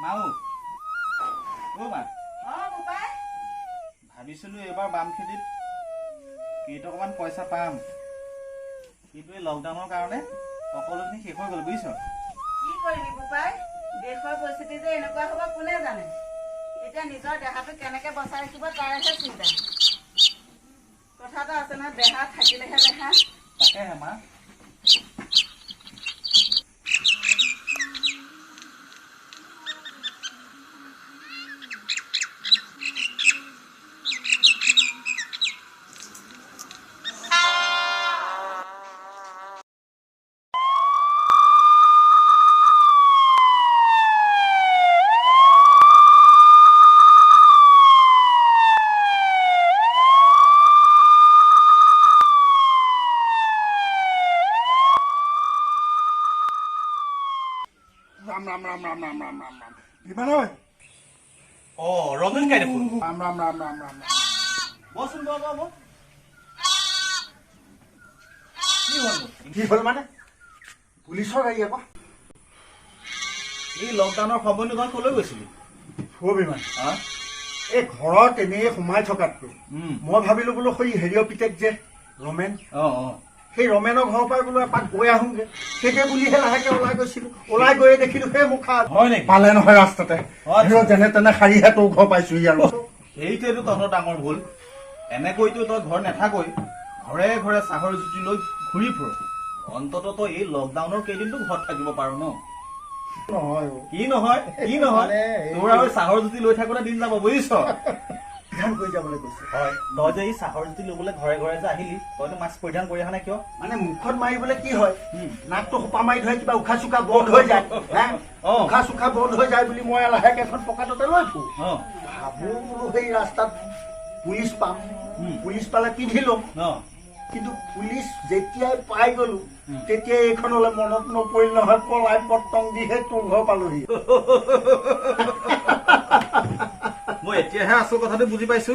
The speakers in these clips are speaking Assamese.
মাও অ মা বোপাই ভাবিছিলো এইবাৰ বাম খেতিত কেইটকামান পইচা পাম, কিন্তু এই লকডাউনৰ কাৰণে সকলোখিনি শেষ হৈ গ'ল বুজিছ। কি কৰিবি বোপাই, দেশৰ পৰিস্থিতি যে এনেকুৱা হ'ব কোনে জানে। এতিয়া নিজৰ দেহাটো কেনেকে বচাই ৰাখিব তাৰেহে চিন্তা। কথা এটা আছে নহয়, দেহা থাকিলেহে দেহা। তাকেহে মা। राम राम राम राम राम राम राम राम विमान ঐ অ ৰঞ্জন কাই দেখোন। राम राम राम राम राम বচোন বল কি হ'ল মানে পুলিচৰ গাড়ী আকৌ এই লকডাউনৰ সময়ত তই কলৈ গৈছিলি? বিমান এই ঘৰত এনেই সোমাই থকাতকৈ মই ভাবিলো বোলো সেই হেৰিয়ৰ পিতেক যে ৰমেন, সেই ৰমেনৰ ঘৰৰ পৰাই বোলো এপাক গৈ আহোঁগে। সেইকে বুলিহে লাহেকে ওলাই গৈছিলো। ওলাই গৈয়ে দেখিলো সেই মুখা পালে নহয় ৰাস্তাতে, যেনে তেনে শাৰীহে তোৰ ঘৰ পাইছোহি। আৰু সেইটোৱেতো তহঁতৰ ডাঙৰ ভুল। এনেকৈতো তই ঘৰ নাথাকৈ, ঘৰে ঘৰে চাহৰ জুতি লৈ ঘূৰি ফুৰ। অন্ততঃ তই এই লকডাউনৰ কেইদিনটো ঘৰত থাকিব পাৰ ন। নহয় কি নহয় তোৰ আৰু চাহৰ জুতি লৈ থাকোতে দিন যাব বুজিছ। পৰিধান কৰি যাবলৈ কৈছে। হয়, তই যে এই চাহৰ জুতি লবলৈ ঘৰে ঘৰে যে আহিলি, তইতো মাস্ক পৰিধান কৰি অহা নাই কিয়? মানে মুখত মাৰিবলৈ কি হয়, নাকটো সোপা মাৰি ধৰে কিবা উশাহ চুশাহ বন্ধ হৈ যায়। উশাহ চুশাহ বন্ধ হৈ যায় বুলি মই লাহেকে এখন পকেটতে লৈ ফুৰো। ভাবো বোলো সেই ৰাস্তাত পুলিচ পাম, পুলিচ পালে পিন্ধি লম। কিন্তু পুলিচ যেতিয়াই পাই গলো তেতিয়াই এইখনলৈ মনত নপৰিল নহয়, পলাই পটং দিহে তোৰ ঘৰ পালোহি। মই এতিয়াহে আচল কথাটো বুজি পাইছো।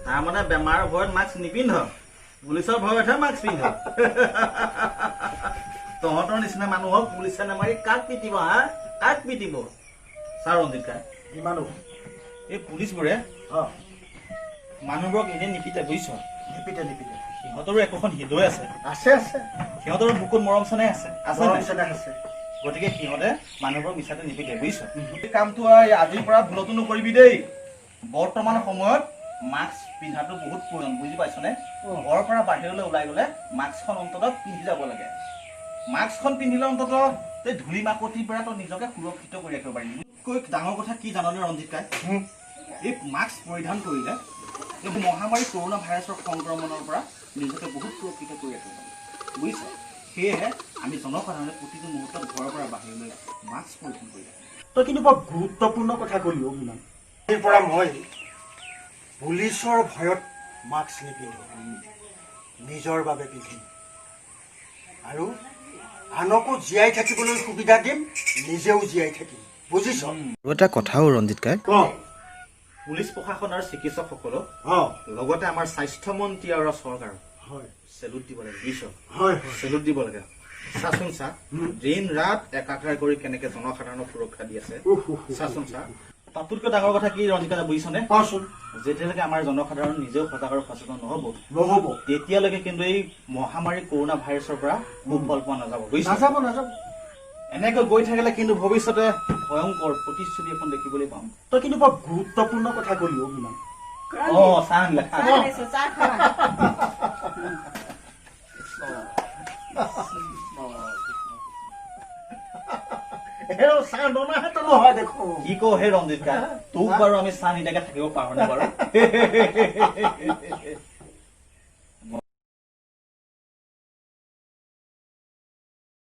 তাৰমানে বেমাৰৰ ভয়ত মাস্ক নিপিন্ধ, পুলিচৰ ভয়তহে মাস্ক পিন্ধ। তহঁতৰ নিচিনা মানুহক পুলিচে নামাৰি কাক পিটিব? কাক পিটিব? চা ৰঞ্জিত কাই, ইমানো এই পুলিচবোৰে মানুহবোৰক এনেই নিপিতে বুজিছ। নিপিতে নিপিতে, সিহঁতৰো একোখন হৃদয় আছে। আছে আছে, সিহঁতৰো বুকুত মৰম চেনেহ আছে। আছে। গতিকে সিহঁতে মানুহবোৰক মিছাতে নিপিতে বুজিছ। এই কামটো আজিৰ পৰা ভুলতো নকৰিবি দেই। বৰ্তমান সময়ত মাস্ক পিন্ধাটো বহুত প্ৰয়োজন, বুজি পাইছনে? ঘৰৰ পৰা বাহিৰলৈ ওলাই গলে মাস্কখন অন্ততঃ পিন্ধি যাব লাগে। মাস্কখন পিন্ধিলে অন্ততঃ এই ধূলি মাকতিৰ পৰা তই নিজকে সুৰক্ষিত কৰি ৰাখিব পাৰিবি। ডাঙৰ কথা কি জাননে ৰঞ্জিত কাই? এই মাস্ক পৰিধান কৰিলে এই মহামাৰী কৰোণা ভাইৰাছৰ সংক্ৰমণৰ পৰা নিজকে বহুত সুৰক্ষিত কৰি ৰাখিব পাৰি, বুজিছ। সেয়েহে আমি জনসাধাৰণে প্ৰতিটো মুহূৰ্তত ঘৰৰ পৰা বাহিৰলৈ মাস্ক পৰিধান কৰি ৰাখে। তই কিন্তু বৰ গুৰুত্বপূৰ্ণ কথা কলি বিমান। আজিৰ পৰা মই পুলিচৰ ভয়ত মাস্ক নিপিন্ধো, নিজৰ বাবে পিন্ধিম আৰু আনকো জীয়াই থাকিবলৈ সুবিধা দিম, নিজেও জীয়াই থাকিম, বুজিছ। আৰু এটা কথাও ৰঞ্জিত কাই, পুলিচ প্ৰশাসন আৰু চিকিৎসকসকলক লগতে আমাৰ স্বাস্থ্যমন্ত্ৰী আৰু চৰকাৰক চেলুট দিব লাগে বুজিছ। চেলুট দিব লাগে। চাচোন চা, দিন ৰাত একাকাৰ কৰি কেনেকে জনসাধাৰণক সুৰক্ষা দি আছে। চাচোন চা, তাতোতকৈ ডাঙৰ কথা কি ৰঞ্জিত কাই বুজিছনে? যেতিয়ালৈকে আমাৰ জনসাধাৰণ নিজেও সজাগ আৰু সচেতন নহব তেতিয়ালৈকে কিন্তু এই মহামাৰী কৰোণা ভাইৰাছৰ পৰা সুফল পোৱা নাযাব বুজিছ। নাযাব। এনেকৈ গৈ থাকিলে কিন্তু ভৱিষ্যতে ভয়ংকৰ প্ৰতিচ্ছবি এখন দেখিবলৈ পাম। তই কিন্তু বৰ গুৰুত্বপূৰ্ণ কথা কলি বিমান। চাহ আনিলে কি কওঁ হে ৰঞ্জিত কাই, তোক বাৰু আমি চাহ নিদিয়াকে থাকিব পাৰো নে বাৰু?